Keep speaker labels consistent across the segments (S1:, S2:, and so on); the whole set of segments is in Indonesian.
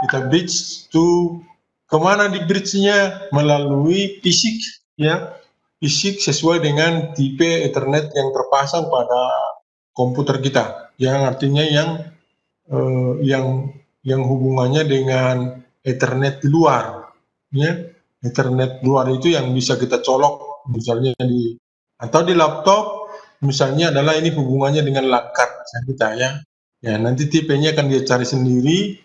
S1: kita bridge to kemana di bridge-nya, melalui fisik, ya, fisik sesuai dengan tipe Ethernet yang terpasang pada komputer kita, yang artinya yang hubungannya dengan Ethernet di luar, ya. Ethernet luar itu yang bisa kita colok, misalnya atau di laptop, misalnya adalah ini hubungannya dengan LAN card kita, ya. Ya, nanti tipenya akan dia cari sendiri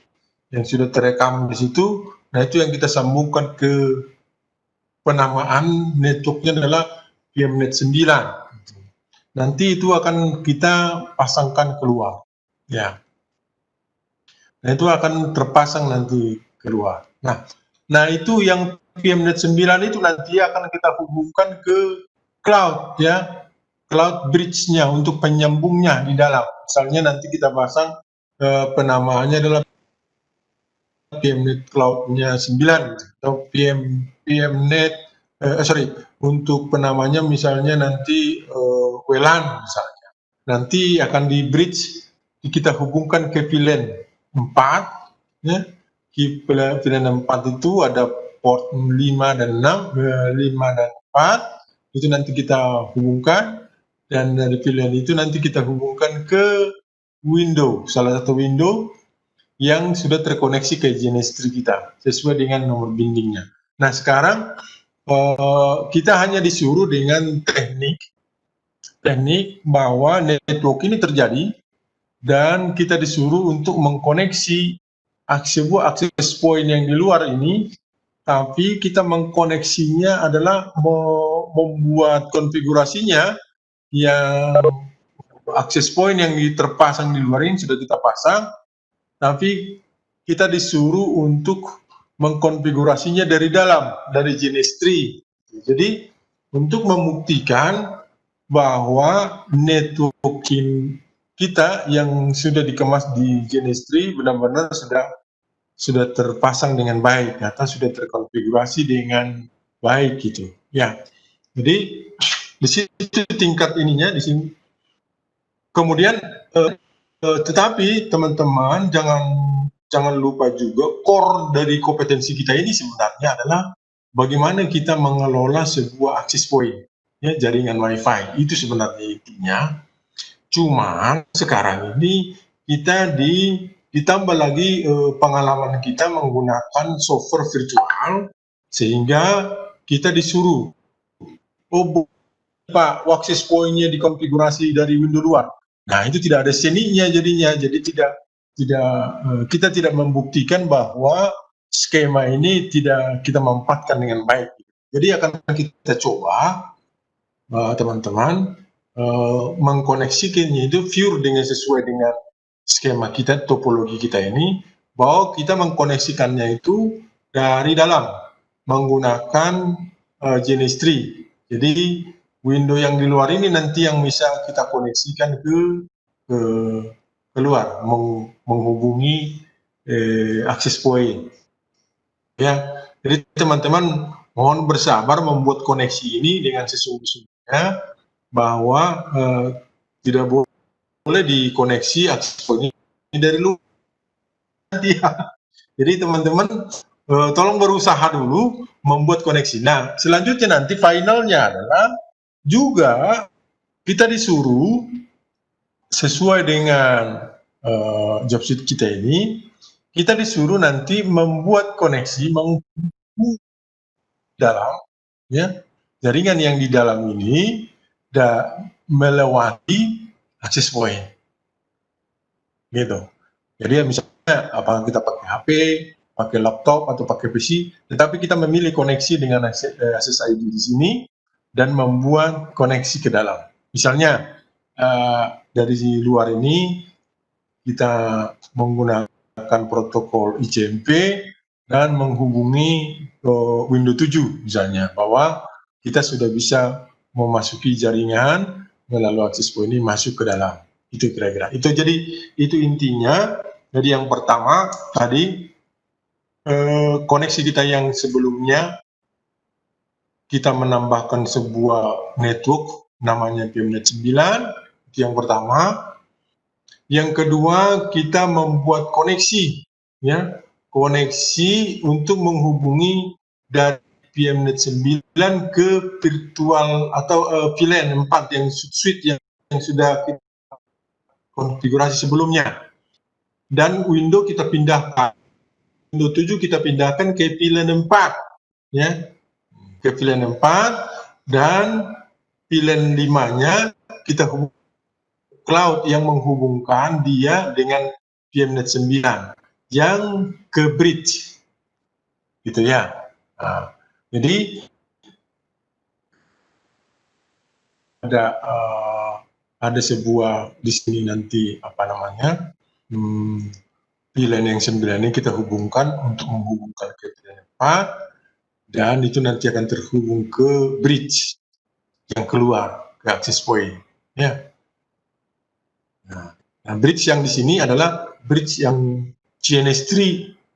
S1: yang sudah terekam di situ. Nah, itu yang kita sambungkan ke penamaan networknya adalah PMNet 9. Nanti itu akan kita pasangkan keluar, ya. Nah, itu akan terpasang nanti keluar. Nah itu yang PMNet 9 itu nanti akan kita hubungkan ke cloud, ya, cloud bridge-nya untuk penyambungnya di dalam. Misalnya nanti kita pasang penamaannya adalah PMNet cloud-nya 9 atau PMNet untuk penamanya misalnya nanti WLAN misalnya. Nanti akan di bridge, kita hubungkan ke VLAN 4, ya. Di VLAN 4 itu ada port 5 dan 6, 5 dan 4, itu nanti kita hubungkan, dan dari VLAN itu nanti kita hubungkan ke window, salah satu window yang sudah terkoneksi ke GNS3 kita, sesuai dengan nomor bindingnya. Nah, sekarang kita hanya disuruh dengan teknik bahwa network ini terjadi, dan kita disuruh untuk mengkoneksi sebuah akses point yang di luar ini, tapi kita mengkoneksinya adalah membuat konfigurasinya yang akses point yang terpasang di luar ini sudah kita pasang, tapi kita disuruh untuk mengkonfigurasinya dari dalam, dari GNS3. Jadi untuk membuktikan bahwa networking kita yang sudah dikemas di GNS3 benar-benar sudah terpasang dengan baik atau sudah terkonfigurasi dengan baik gitu, ya. Jadi di situ tingkat ininya di sini. Kemudian tetapi teman-teman jangan lupa juga core dari kompetensi kita ini sebenarnya adalah bagaimana kita mengelola sebuah akses point, ya, jaringan WiFi. Itu sebenarnya intinya. Cuma sekarang ini kita ditambah lagi pengalaman kita menggunakan software virtual, sehingga kita disuruh, oh Pak, access point-nya dikonfigurasi dari window luar. Nah, itu tidak ada seninya jadinya. Jadi kita tidak membuktikan bahwa skema ini tidak kita manfaatkan dengan baik. Jadi akan kita coba teman-teman mengkoneksikannya itu pure dengan sesuai dengan skema kita, topologi kita ini, bahwa kita mengkoneksikannya itu dari dalam menggunakan GNS3. Jadi window yang di luar ini nanti yang bisa kita koneksikan ke keluar, menghubungi akses point, ya. Jadi teman-teman mohon bersabar membuat koneksi ini dengan sesungguhnya, bahwa tidak boleh dikoneksi akses point ini dari luar. Jadi teman-teman tolong berusaha dulu membuat koneksi. Nah, selanjutnya nanti finalnya adalah juga kita disuruh sesuai dengan job sheet kita ini, kita disuruh nanti membuat koneksi dalam, ya, jaringan yang di dalam ini melewati akses point, gitu. Jadi misalnya apakah kita pakai HP, pakai laptop atau pakai PC, tetapi kita memilih koneksi dengan SSID di sini dan membuat koneksi ke dalam. Misalnya dari luar ini kita menggunakan protokol ICMP dan menghubungi Windows 7 misalnya, bahwa kita sudah bisa memasuki jaringan melalui akses point ini masuk ke dalam. Itu kira-kira. Itu intinya. Jadi yang pertama tadi koneksi kita yang sebelumnya kita menambahkan sebuah network namanya PMNet 9, itu yang pertama. Yang kedua, kita membuat koneksi ya, koneksi untuk menghubungi dari PMNet 9 ke virtual atau VLAN 4 yang suite yang sudah kita konfigurasi sebelumnya. Dan window kita pindahkan, window 7 kita pindahkan ke VLAN 4, ya, ke VLAN 4, dan VLAN 5-nya kita hubungkan cloud yang menghubungkan dia dengan PMNet 9 yang ke bridge, gitu ya. Nah, jadi ada sebuah di sini nanti apa namanya, VLAN yang 9 ini kita hubungkan untuk menghubungkan ke VLAN 4, dan itu nanti akan terhubung ke bridge yang keluar ke access point, ya. Nah, bridge yang di sini adalah bridge yang GNS3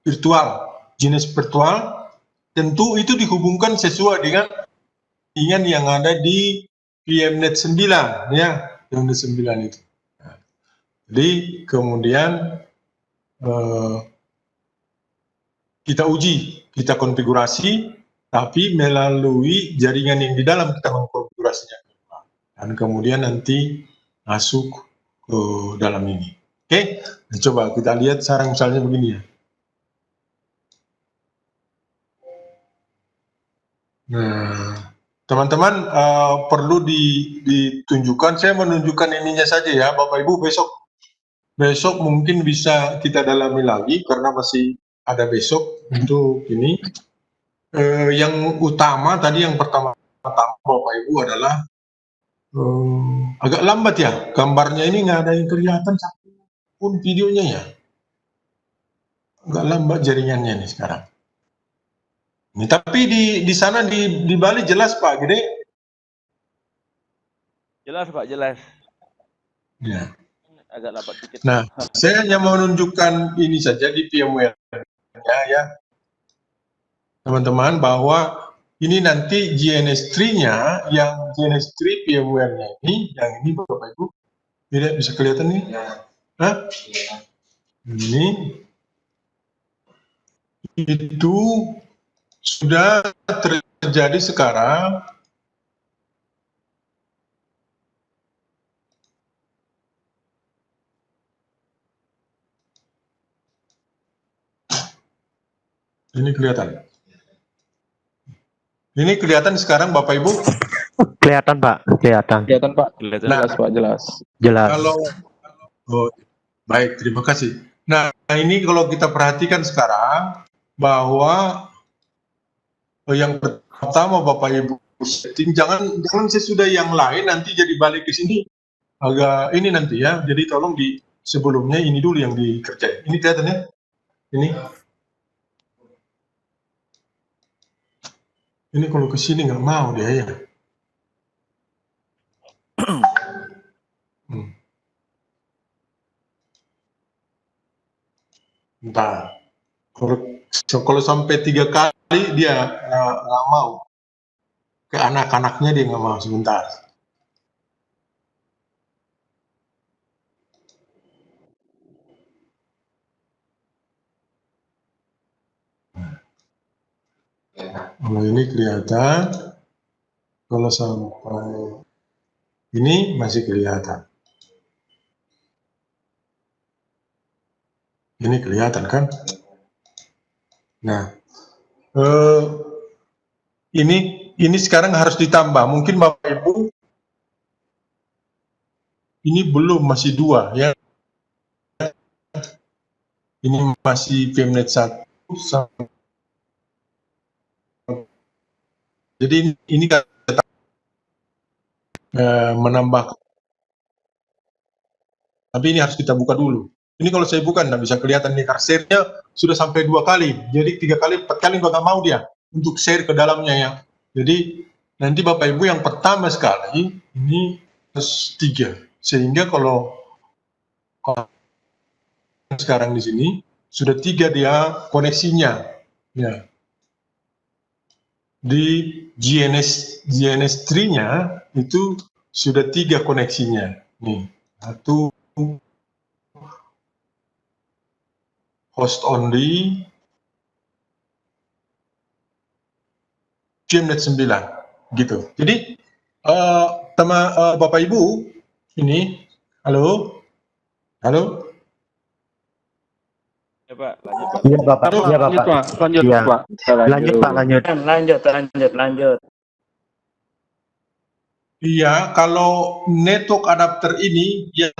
S1: virtual. GNS virtual tentu itu dihubungkan sesuai dengan yang ada di PMNet 9, ya, PMNet 9 itu. Nah, jadi kemudian kita uji, kita konfigurasi, tapi melalui jaringan yang di dalam kita mengkonfigurasinya, dan kemudian nanti masuk ke dalam ini. Oke, nah, coba kita lihat sekarang misalnya begini ya. Nah, teman-teman perlu ditunjukkan, saya menunjukkan ininya saja ya, Bapak Ibu. Besok mungkin bisa kita dalami lagi karena masih ada besok untuk ini. Yang utama tadi, yang pertama Bapak Ibu adalah agak lambat ya gambarnya ini, nggak ada yang kelihatan satu pun videonya ya, agak lambat jaringannya nih sekarang. Ini, tapi di sana di Bali jelas Pak Gede?
S2: Jelas Pak, jelas.
S1: Ya.
S2: Agak lambat dikit.
S1: Nah, saya hanya mau menunjukkan ini saja di VMware-nya ya, teman-teman, bahwa ini nanti GNS3-nya, yang GNS3 VMware-nya ini, yang ini Bapak Ibu, tidak bisa kelihatan nih? Hah? Ini itu sudah terjadi sekarang. Ini kelihatan. Ini kelihatan sekarang Bapak Ibu?
S3: Kelihatan Pak, kelihatan.
S4: Kelihatan Pak, jelas Pak, jelas.
S3: Jelas.
S1: Oh, baik, terima kasih. Nah, ini kalau kita perhatikan sekarang bahwa yang pertama Bapak Ibu setting, jangan sesudah yang lain nanti jadi balik ke sini agak ini nanti ya. Jadi tolong di sebelumnya ini dulu yang dikerjain. Ini kelihatan ya? Ini kalau ke sini nggak mau dia ya. Entah. Kalau sampai 3 kali dia nggak mau. Ke anak-anaknya dia nggak mau, sebentar. Kalau ini kelihatan, kalau sampai ini masih kelihatan. Ini kelihatan kan? Nah, ini sekarang harus ditambah. Mungkin Bapak Ibu ini belum, masih 2 ya. Ini masih PMNet 1. Jadi ini menambah. Tapi ini harus kita buka dulu. Ini kalau saya buka nggak bisa kelihatan nih, karena share-nya sudah sampai 2 kali. Jadi 3 kali, 4 kali nggak mau dia untuk share ke dalamnya ya. Jadi nanti Bapak Ibu yang pertama sekali ini plus 3. Sehingga kalau sekarang di sini sudah 3 dia koneksinya. Ya. Di GNS3-nya itu sudah 3 koneksinya. Nih, 1, host only, VMnet 9 gitu. Jadi Bapak Ibu ini, halo.
S2: Ya Pak, lanjut Pak.
S3: Iya Bapak. Iya
S4: Lanjut,
S3: Bapak.
S4: Pak. Lanjut,
S3: Iya.
S4: Pak.
S3: Lanjut Pak, lanjut.
S5: Lanjut.
S1: Iya, kalau network adapter ini yang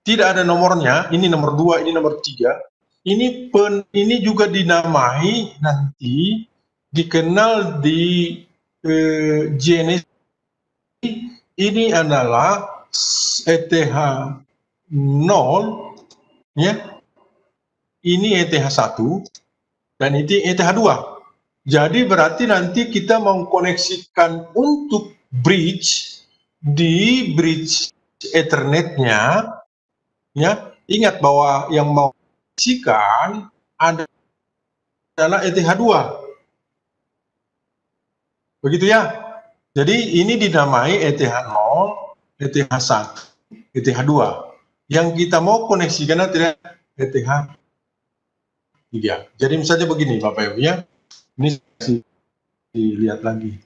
S1: tidak ada nomornya, ini nomor 2, ini nomor 3, ini juga dinamai nanti dikenal di JNS ini adalah ETH 0 ya. Ini ETH 1 dan itu ETH 2. Jadi berarti nanti kita mengkoneksikan untuk bridge di bridge Ethernet-nya ya. Ingat bahwa yang mau koneksikan adalah ETH 2. Begitu ya. Jadi ini dinamai ETH 0, ETH 1, ETH 2. Yang kita mau koneksikan adalah ETH 3. Jadi misalnya begini Bapak Ibu ya. Ini dilihat lagi.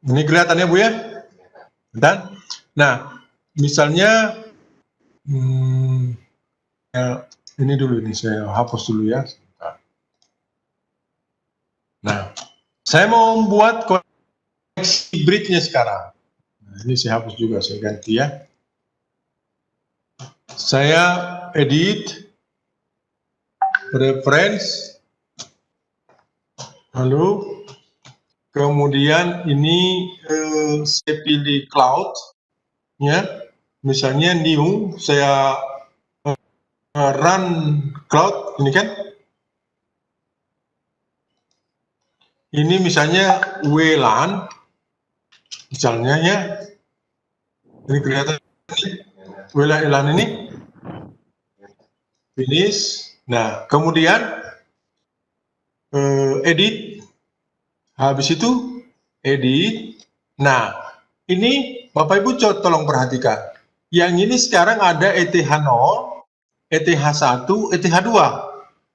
S1: Ini kelihatannya Bu ya? Dan, nah, misalnya ya, ini dulu nih saya hapus dulu ya. Nah, saya mau membuat koneksi bridge-nya sekarang. Nah, ini saya hapus juga, saya ganti ya. Saya edit, reference, lalu kemudian ini saya pilih cloud, ya. Misalnya new, saya run cloud, ini kan. Ini misalnya WLAN, misalnya ya, ini kelihatan WLAN ini, finish. Nah, kemudian edit, habis itu edit. Nah, ini Bapak Ibu tolong perhatikan. Yang ini sekarang ada ETH 0, ETH 1, ETH 2.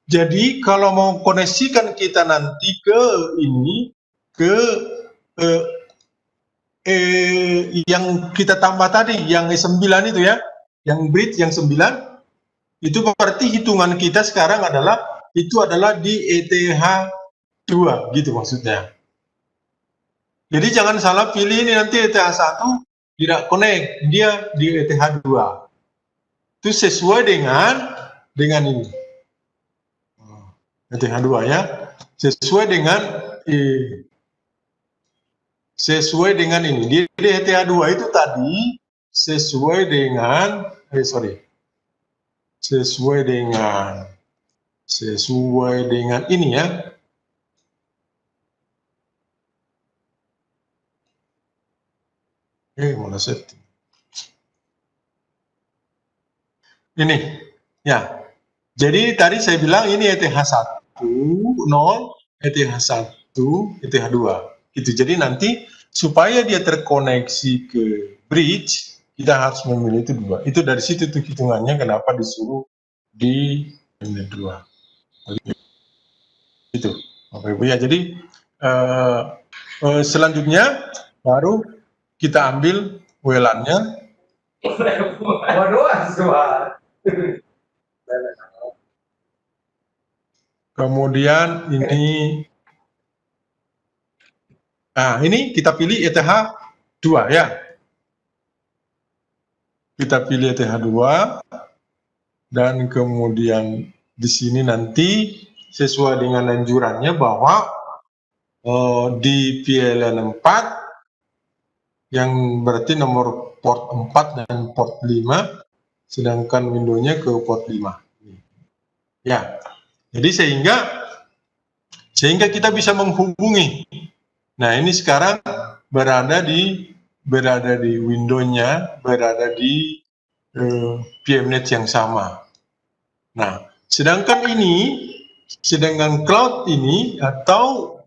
S1: Jadi kalau mau koneksikan kita nanti ke ini, ke yang kita tambah tadi, yang 9 itu ya, yang bridge yang 9, itu berarti hitungan kita sekarang adalah, itu adalah di ETH 2, gitu maksudnya. Jadi jangan salah pilih ini nanti ETH 1, tidak connect, dia di ETH 2. Itu sesuai dengan ini. ETH 2 ya, sesuai dengan ini. Di ETH 2 itu tadi sesuai dengan ini ya. Mana setting? Ini ya. Jadi tadi saya bilang ini ETH 1 0, ETH 1, ETH 2. Gitu. Jadi nanti supaya dia terkoneksi ke bridge, kita harus memilih itu 2. Itu dari situ tuh hitungannya kenapa disuruh di VMnet 2. Itu Bapak Ibu ya. Jadi selanjutnya baru kita ambil WLAN-nya. Kemudian ini, nah ini kita pilih ETH 2 ya. Kita pilih ETH 2 dan kemudian di sini nanti sesuai dengan anjurannya bahwa di PLN 4 yang berarti nomor port 4 dan port 5, sedangkan Windows-nya ke port 5. Ya. Jadi sehingga kita bisa menghubungi. Nah, ini sekarang berada di Windows-nya, berada di VMnet yang sama. Nah, sedangkan cloud ini atau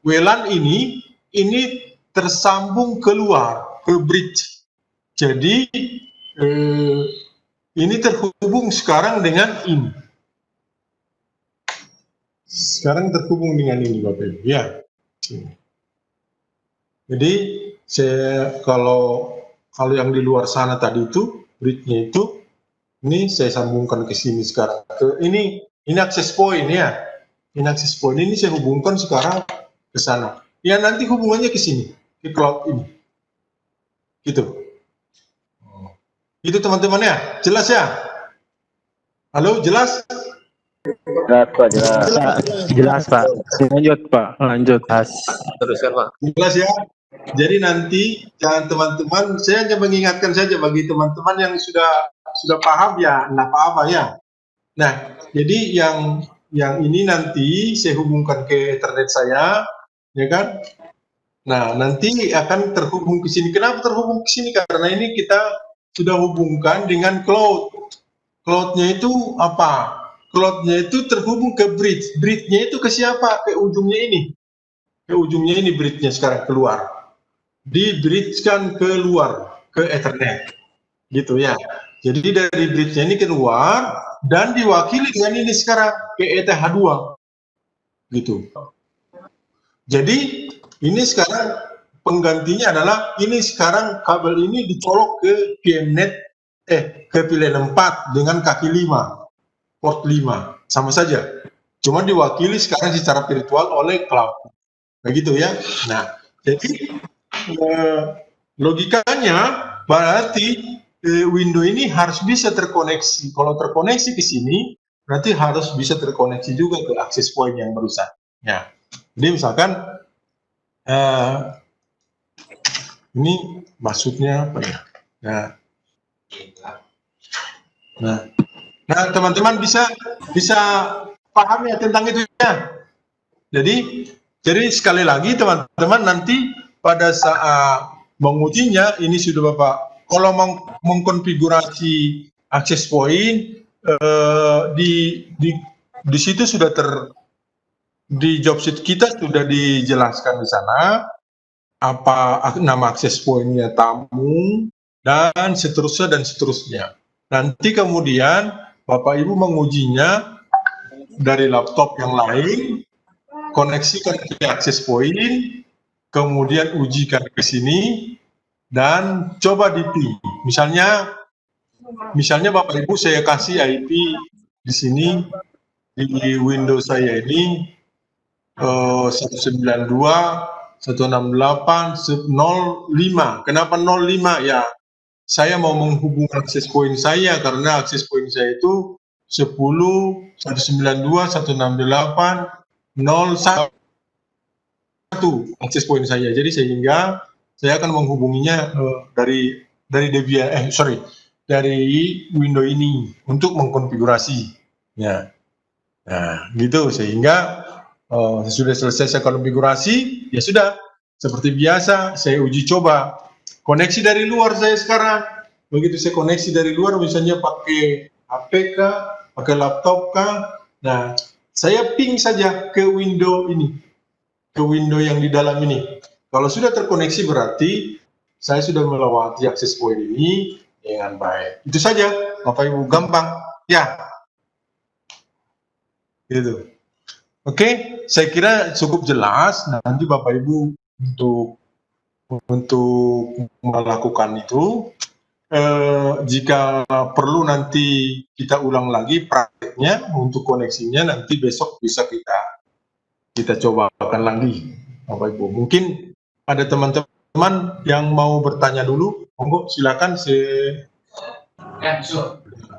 S1: WLAN ini tersambung keluar ke bridge. Jadi ini terhubung sekarang dengan ini. Sekarang terhubung dengan ini, Bapak Ibu. Ya. Jadi kalau yang di luar sana tadi itu bridge-nya itu, ini saya sambungkan ke sini sekarang. Ini access point ya. Ini access point ini saya hubungkan sekarang ke sana. Ya nanti hubungannya ke sini, ke cloud ini. Gitu. Itu teman-teman ya, jelas ya? Halo, jelas?
S5: Jelas Pak, jelas.
S3: Jelas Pak.
S4: Lanjut Pak, lanjut.
S3: Jelas.
S5: Teruskan Pak.
S1: Jelas ya? Jadi nanti jangan teman-teman, saya hanya mengingatkan saja bagi teman-teman yang sudah paham ya, enggak apa-apa ya. Nah, jadi yang ini nanti saya hubungkan ke internet saya, ya kan? Nah, nanti akan terhubung ke sini. Kenapa terhubung ke sini? Karena ini kita sudah hubungkan dengan cloud. Cloud-nya itu apa? Cloud-nya itu terhubung ke bridge. Bridge-nya itu ke siapa? Ke ujungnya ini. Ke ujungnya ini bridge-nya sekarang keluar. Di-bridge-kan keluar ke Ethernet. Gitu ya. Jadi dari bridge-nya ini keluar dan diwakili dengan ini sekarang ke ETH2. Gitu. Jadi ini sekarang penggantinya adalah ini sekarang kabel ini dicolok ke PMNet ke pilihan 4 dengan kaki 5, port 5, sama saja. Cuma diwakili sekarang secara virtual oleh cloud. Begitu ya. Nah, jadi logikanya berarti window ini harus bisa terkoneksi. Kalau terkoneksi ke sini, berarti harus bisa terkoneksi juga ke access point yang merusak. Ya. Jadi misalkan ini maksudnya apa ya? Nah, teman-teman bisa paham ya tentang itu ya. Jadi sekali lagi teman-teman nanti pada saat mengujinya ini sudah Bapak kalau mengkonfigurasi access point di situ sudah di job sheet kita sudah dijelaskan di sana apa nama access point-nya tamu dan seterusnya. Nanti kemudian Bapak Ibu mengujinya dari laptop yang lain, koneksikan ke access point, kemudian ujikan ke sini dan coba di-ping. Misalnya Bapak Ibu saya kasih IP di sini di Windows saya ini 192.168.05. Kenapa 05 ya? Saya mau menghubungkan access point saya karena access point saya itu 10.192.168.01 access point saya. Jadi sehingga saya akan menghubunginya dari Debian dari window ini untuk mengkonfigurasi. Ya. Nah, gitu sehingga sudah selesai saya konfigurasi, ya sudah seperti biasa saya uji coba koneksi dari luar saya sekarang. Begitu saya koneksi dari luar, misalnya pakai HP kah, pakai laptop kah, nah saya ping saja ke window ini, ke window yang di dalam ini. Kalau sudah terkoneksi berarti saya sudah melewati access point ini dengan baik. Itu saja, Bapak Ibu, gampang ya. Gitu. Oke, saya kira cukup jelas. Nanti Bapak Ibu untuk melakukan itu, jika perlu nanti kita ulang lagi prakteknya untuk koneksinya, nanti besok bisa kita cobakan lagi, Bapak Ibu. Mungkin ada teman-teman yang mau bertanya dulu, monggo silakan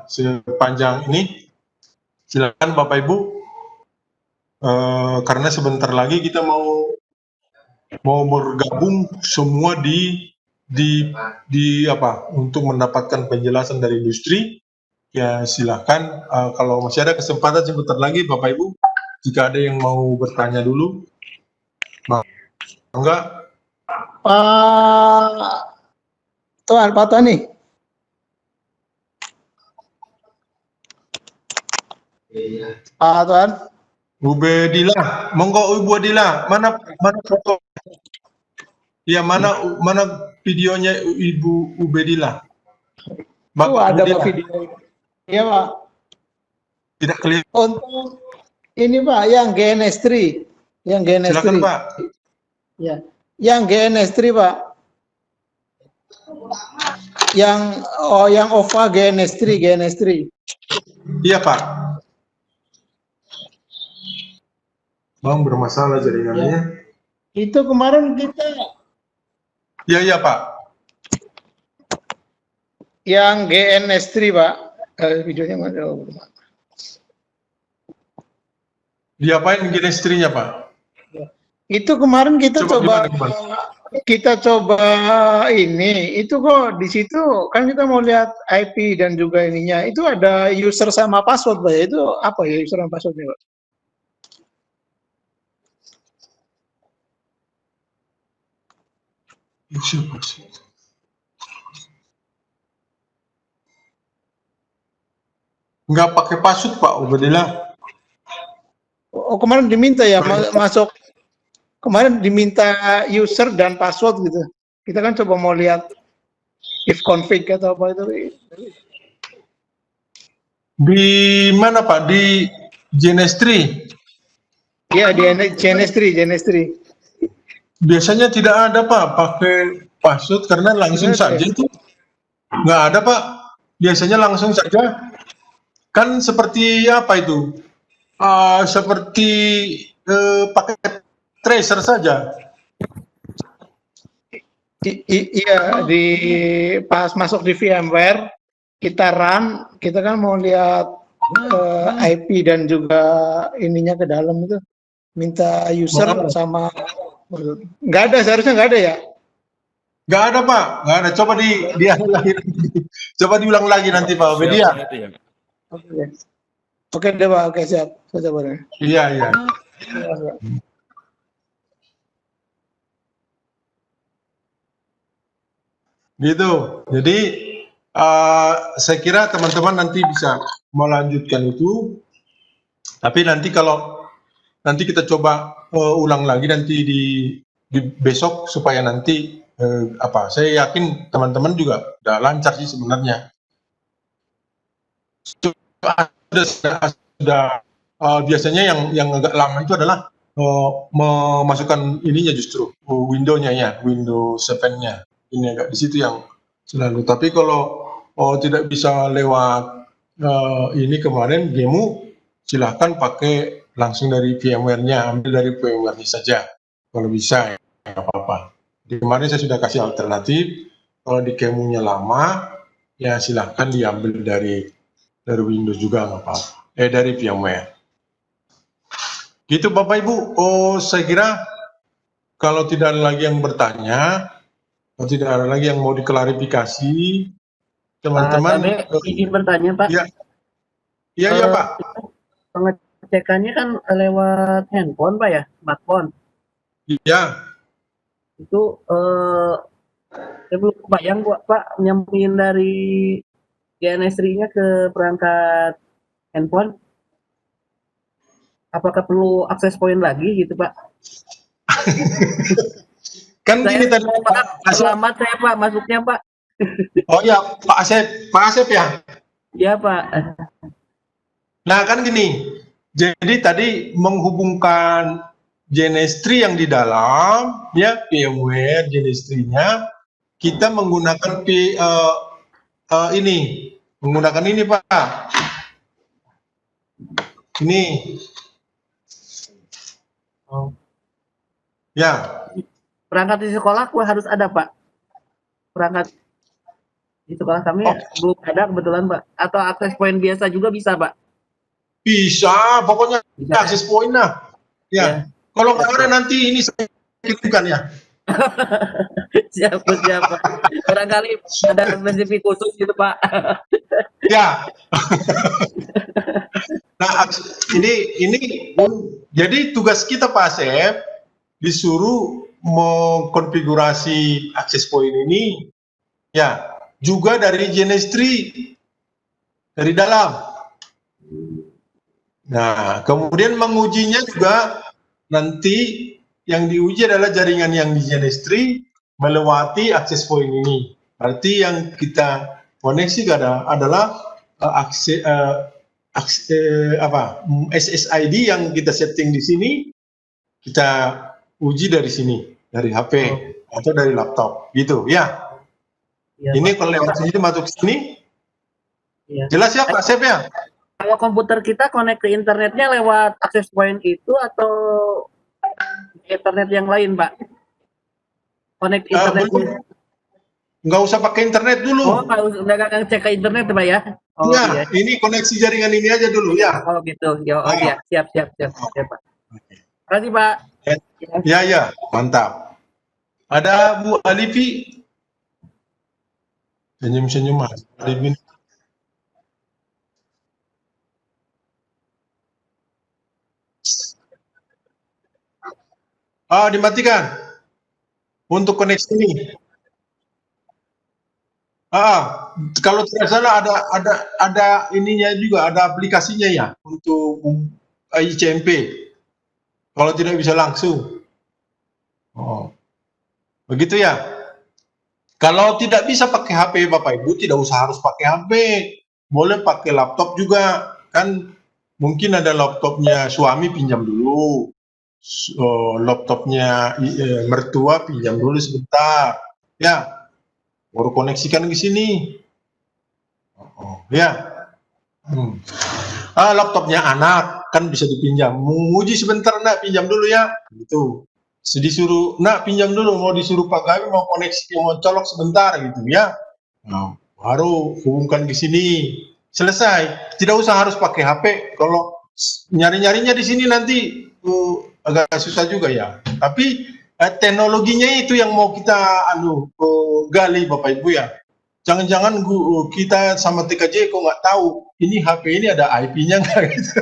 S1: sepanjang ini, silakan Bapak Ibu. Karena sebentar lagi kita mau bergabung semua di apa untuk mendapatkan penjelasan dari industri. Ya silakan kalau masih ada kesempatan sebentar lagi Bapak Ibu, jika ada yang mau bertanya dulu, enggak?
S6: Pak Tony. Tuan.
S1: Bu Bedila, monggo Ibu Bedila, mana foto? Ya, mana videonya Ibu Ubedillah?
S6: Itu ada
S1: kemudian
S6: Pak video. Iya Pak.
S1: tidak kelihatan.
S6: Untuk ini Pak, yang GNS3, yang GNS3.
S1: Silakan Pak.
S6: Ya, yang GNS3 Pak. Yang OVA GNS3.
S1: Iya Pak. Bang, bermasalah jaringannya.
S6: Itu kemarin kita
S1: Iya Pak.
S6: yang GNS3 Pak. Videonya mana?
S1: Diapain GNS3-nya Pak?
S6: Itu kemarin kita
S1: Coba
S6: coba
S1: gimana,
S6: ini, itu kok di situ kan kita mau lihat IP dan juga ininya. Itu ada user sama password Pak. Itu apa ya user sama passwordnya Pak?
S1: Nggak pakai password Pak Ubedillah.
S6: Oh kemarin diminta ya masuk. Kemarin diminta user dan password gitu. Kita kan coba mau lihat if config atau apa itu.
S1: Di mana Pak? Di GNS3?
S6: Iya di GNS3.
S1: Biasanya tidak ada Pak pakai password karena langsung
S6: Tidak ada,
S1: saja
S6: ya?
S1: itu. Nggak ada Pak. Biasanya langsung saja. Kan seperti apa itu? Seperti pakai tracer saja.
S6: Iya di pas masuk di VMware kita run, kita kan mau lihat IP dan juga ininya ke dalam itu minta user sama nggak ada, seharusnya nggak ada ya.
S1: Nggak ada Pak, nggak ada. Coba coba diulang lagi nanti Pak Obedia.
S6: Oke deh Pak, oke siap. Saya coba deh.
S1: Iya. Gitu. Jadi saya kira teman-teman nanti bisa melanjutkan itu. Tapi nanti kalau nanti kita coba ulang lagi nanti di besok supaya nanti saya yakin teman-teman juga udah lancar sih sebenarnya. Sudah biasanya yang agak lama itu adalah memasukkan ininya justru Windows-nya ya, Windows 7-nya. Ini agak di situ yang selalu. Tapi kalau tidak bisa lewat ini kemarin Gemu, silahkan pakai langsung dari VMware-nya, ambil dari VMware-nya saja. Kalau bisa ya nggak apa-apa. Kemarin saya sudah kasih alternatif. Kalau di Gemu-nya lama, ya silahkan diambil dari Windows juga nggak apa-apa. Dari VMware. Gitu Bapak Ibu. Saya kira kalau tidak ada lagi yang bertanya, kalau tidak ada lagi yang mau diklarifikasi, teman-teman.
S7: Izin bertanya Pak.
S1: Iya Pak.
S7: Pengecekannya kan lewat handphone Pak ya, smartphone.
S1: Iya.
S7: Itu saya belum kebayang Pak nyambungin dari GNS3-nya ke perangkat handphone. Apakah perlu akses point lagi gitu Pak?
S1: Kan
S7: Saya
S1: gini tadi
S7: selamat saya Pak masuknya Pak.
S1: Oh ya Pak Asep ya.
S7: Iya Pak.
S1: Nah kan gini, jadi tadi menghubungkan GNS3 yang di dalam, ya VMware GNS3-nya, kita menggunakan menggunakan ini Pak. Ini.
S7: Oh.
S1: Ya.
S7: Perangkat di sekolah harus ada Pak. Perangkat di sekolah kami belum ada kebetulan Pak. Atau akses point biasa juga bisa Pak?
S1: Bisa, pokoknya
S7: Bisa.
S1: akses point lah. Ya. Kalau nggak ada nanti ini saya kirimkan ya.
S7: Siap Pak. Barangkali ada spesifik khusus gitu Pak.
S1: Ya. Nah, ini jadi tugas kita Pak Asep disuruh mengkonfigurasi akses point ini ya juga dari GNS3 dari dalam. Nah, kemudian mengujinya juga nanti yang diuji adalah jaringan yang di GNS3 melewati akses point ini. Berarti yang kita koneksi adalah SSID yang kita setting di sini, kita uji dari sini, dari HP atau dari laptop, gitu ya.
S7: Iya,
S1: Ini
S7: Pak.
S1: kalau lewat sini masuk sini,
S7: Iya.
S1: jelas ya Pak Sep ya?
S7: Kalau komputer kita connect ke internetnya lewat access point itu atau internet yang lain, Pak? Connect internetnya.
S1: Nggak usah pakai internet dulu.
S7: Oh, nggak akan cek ke internet, Pak ya? Oh,
S1: Iya, ini koneksi jaringan ini aja dulu ya.
S7: Oh gitu. Ya, oh iya, siap, Pak. Terima kasih, Pak.
S1: Ya, mantap. Ada Bu Alifi? Senyum-senyum Mas Alifi. Dimatikan untuk koneksi ini. Kalau tidak salah ada ininya juga, ada aplikasinya ya untuk ICMP. Kalau tidak bisa langsung. Oh, begitu ya. Kalau tidak bisa pakai HP, Bapak Ibu tidak usah harus pakai HP. Boleh pakai laptop juga. Kan mungkin ada laptopnya suami, pinjam dulu. Laptopnya mertua, pinjam dulu sebentar. Ya, baru koneksikan ke sini. Ya. Laptopnya anak kan bisa dipinjam. Mau uji sebentar nak, pinjam dulu ya. Gitu. Disuruh nak pinjam dulu, mau disuruh Pak Gawi mau koneksi, mau colok sebentar gitu ya. Nah, baru hubungkan ke sini. Selesai. Tidak usah harus pakai HP. Kalau nyari-nyarinya di sini nanti agak susah juga ya. Tapi teknologinya itu yang mau kita gali Bapak Ibu ya. Jangan-jangan kita sama TKJ kok nggak tahu ini HP ini ada IP-nya nggak gitu.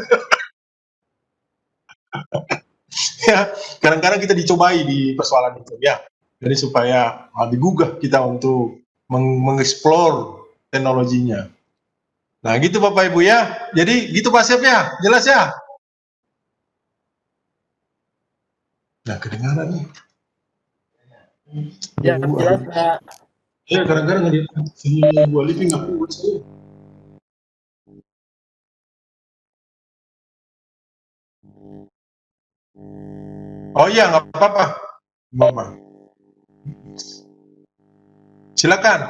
S1: Ya, kadang-kadang kita dicobai di persoalan itu ya. Jadi supaya digugah kita untuk mengeksplor teknologinya. Nah, gitu Bapak Ibu ya. Jadi gitu Pak Sep ya. Jelas ya? Nah, kedengaran nih.
S7: Ya, jelas, Pak.
S1: Ya, kadang-kadang si Bu Alifi nggak puas tuh. Oh iya, nggak apa-apa. Silakan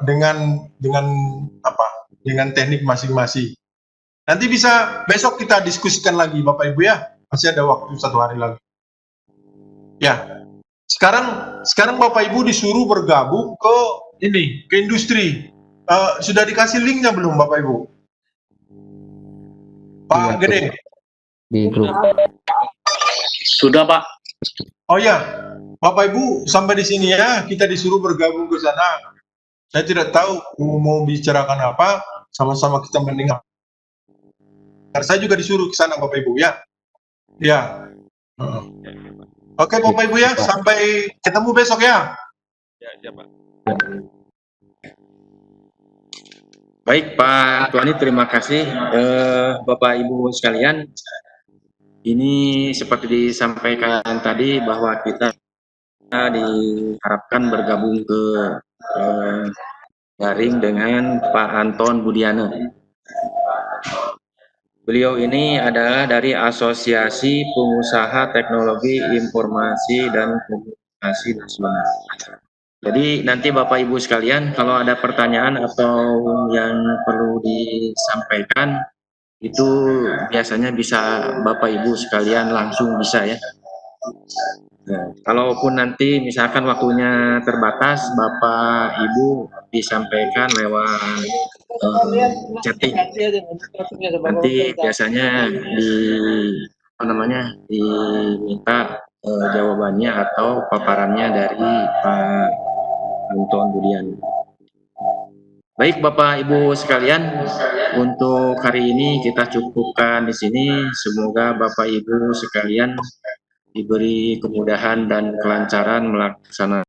S1: dengan teknik masing-masing. Nanti bisa besok kita diskusikan lagi Bapak Ibu ya. Masih ada waktu 1 hari lagi. Ya. Sekarang Bapak Ibu disuruh bergabung ke industri. Sudah dikasih linknya belum Bapak Ibu? Pak Gede.
S3: Di grup.
S5: Sudah Pak.
S1: Oh ya, Bapak Ibu sampai di sini ya, kita disuruh bergabung ke sana. Saya tidak tahu mau bicarakan apa, sama-sama kita mendengar. Saya juga disuruh ke sana Bapak Ibu ya. Ya. Oke Bapak Ibu ya, sampai ketemu besok ya.
S2: Ya, Pak.
S5: Baik Pak Tuani, terima kasih. Bapak Ibu sekalian, ini seperti disampaikan tadi bahwa kita diharapkan bergabung ke daring dengan Pak Anton Budiana. Beliau ini adalah dari Asosiasi Pengusaha Teknologi Informasi dan Komunikasi Nasional. Jadi nanti Bapak Ibu sekalian kalau ada pertanyaan atau yang perlu disampaikan itu biasanya bisa Bapak Ibu sekalian langsung bisa ya. Nah, kalaupun nanti misalkan waktunya terbatas, Bapak Ibu disampaikan lewat chatting. Nanti biasanya diminta jawabannya atau paparannya dari Pak Anton Budiana. Baik Bapak Ibu sekalian, untuk hari ini kita cukupkan di sini. Semoga Bapak Ibu sekalian diberi kemudahan dan kelancaran melaksanakan